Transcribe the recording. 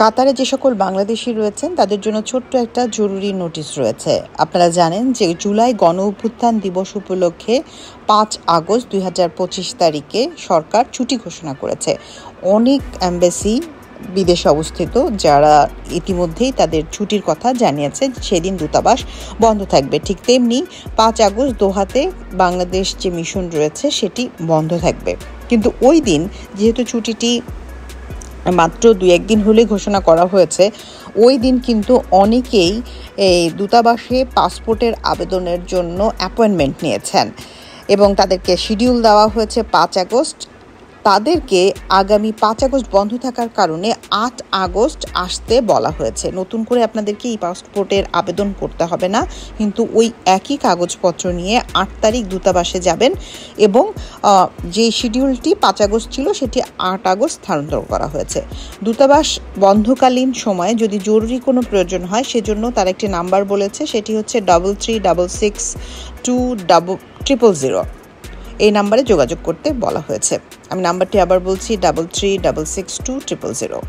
কাতারে যে সকল বাংলাদেশি রয়েছেন তাদের জন্য ছোট্ট একটা জরুরি নোটিশ রয়েছে। আপনারা জানেন যে জুলাই গণ অভ্যুত্থান দিবস উপলক্ষে ৫ আগস্ট ২০২৫ তারিখে সরকার ছুটি ঘোষণা করেছে। অনেক এম্বাসি বিদেশে অবস্থিত যারা ইতিমধ্যেই তাদের ছুটির কথা জানিয়েছে, সেদিন দূতাবাস বন্ধ থাকবে। ঠিক তেমনি ৫ আগস্ট দোহাতে বাংলাদেশ যে মিশন রয়েছে সেটি বন্ধ থাকবে। কিন্তু ওই দিন যেহেতু ছুটিটি মাত্র ২-১ দিন হলে ঘোষণা করা হয়েছে, ওই দিন কিন্তু অনেকেই এই দূতাবাসে পাসপোর্টের আবেদনের জন্য অ্যাপয়েন্টমেন্ট নিয়েছেন এবং তাদেরকে শিডিউল দেওয়া হয়েছে ৫ আগস্ট। তাদেরকে আগামী ৫ আগস্ট বন্ধ থাকার কারণে ৮ আগস্ট আসতে বলা হয়েছে। নতুন করে আপনাদেরকে এই পাসপোর্টের আবেদন করতে হবে না, কিন্তু ওই একই কাগজপত্র নিয়ে ৮ তারিখ দূতাবাসে যাবেন এবং যে শিডিউলটি ৫ আগস্ট ছিল সেটি ৮ আগস্ট স্থানান্তর করা হয়েছে। দূতাবাস বন্ধকালীন সময়ে যদি জরুরি কোনো প্রয়োজন হয় সেজন্য তার একটি নাম্বার বলেছে, সেটি হচ্ছে 33662000। এই নাম্বারে যোগাযোগ করতে বলা হয়েছে। আমি নাম্বারটি আবার বলছি, 33662000।